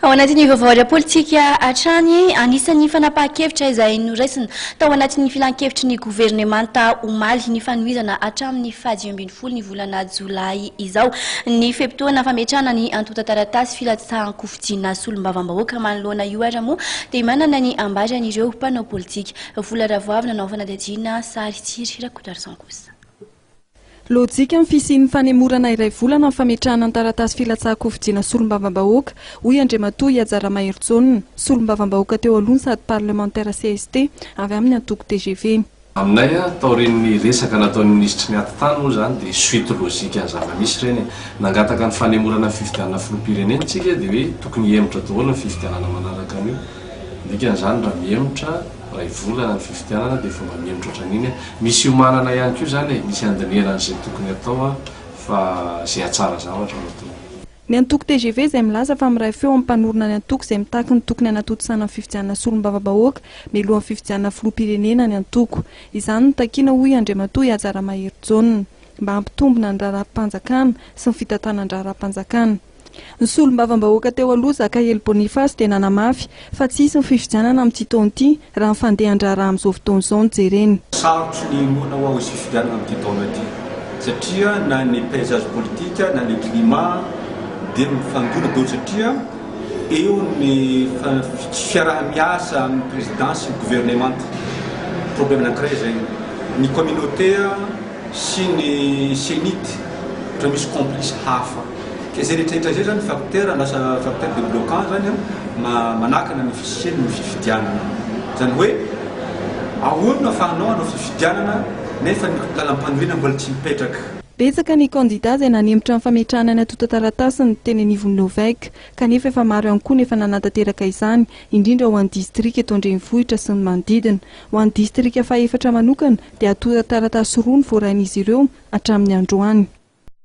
Ao anatin'ny vaovao politika hatrany anisan'ny fanapahan-kevitra izay noraisina tao anatin'ny filan-kevitry ny governemanta omaly ny fanohizana hatramin'ny fe-potoana ny volana jolay izao ny fe-potoana fametrahana ny antota taratasy filatsahan-kofidiana solombavabahoaka manoloana io ara moa dia manana ny ambaran'ireo mpanao politika vola ravoavina nanao fanadihadiana sary tsiry rakotrarsan kosa. Lojika amin'ny fisian'ny fanemorana iray volana amin'ny fametrahana ny taratasy filatsahan-kofidiana solombavabahoaka hoy Andriamatoa Iajara Mahery solombavabahoaka teo aloha sady parlementaire CST avy amin'ny antoko TGV. Aminay taorin'ny resaka nataon'ny ministry ny ati-tany moa zany dia suite lojika ny zava-misy reny nangataka ny fanemorana ny fifidianana filoham-pirenena tsika dia hoe tokony hiemitra daholo ny fifidianana manaraka an'io. Dikan'izany raha miemitra ray volana ny fifidianana dia fomba miemitra ohatran'iny misy iomanana ihany koa zany misy andineran'izay tokony atao fa zay atsara zavatra natao. Ny antoko TGV izay milaza fa miray feo amin'ny mpanorona ny antoko izay mitaky ny tokony anatotosana ny fifidianana solombavabahoaka mialohan'ny fifidianana filoham-pirenena ny antoko. Izany no takiana hoy Andriamatoa Iajara Mahery mba hampitombona ny raharaham-panjakana sy ny fitantanan ny raharaham-panjakana. Ny solombavabahoaka teo aloha Zakahely Bonifasy dia nanamafy fa tsisy ny fifidianana amin'ity taona ity raha ny fandehan-draharaha amin'izao fotoana izao no jereny. Sarotry ny mona ho izy fifidianana amin'ity taona ity satria na ny paysage politika na ny climat dia mifandona daholo satria eo ny fiaraha-miasa amin'ny présidence ny governemanta problème anankiray zay ny communauté sy ny sénite ohatra misy complice hafa ke zay rehetrarehetra zay zany facteur lasa facteur de bloquant zany manakana ny fisiany ny fifidianana zany hoe ahoana afahanao anao fifidianana nefa ny lalam-pandriana mbola tsy mipetraka. Betsaka ny kandida izay nanemitra amin'ny fametrahana ny antota taratasy ny teny anivon'ny Novek kanefa efa maro ihany koa nefa nanantanteraka izany indrindra ho an'ny distrika eto Andrenivohitra sy ny manodidina. Ho an'ny distrika faha-efatra manokana dia antota taratasy roa ny voarain'izy ireo hatramin'ny androany.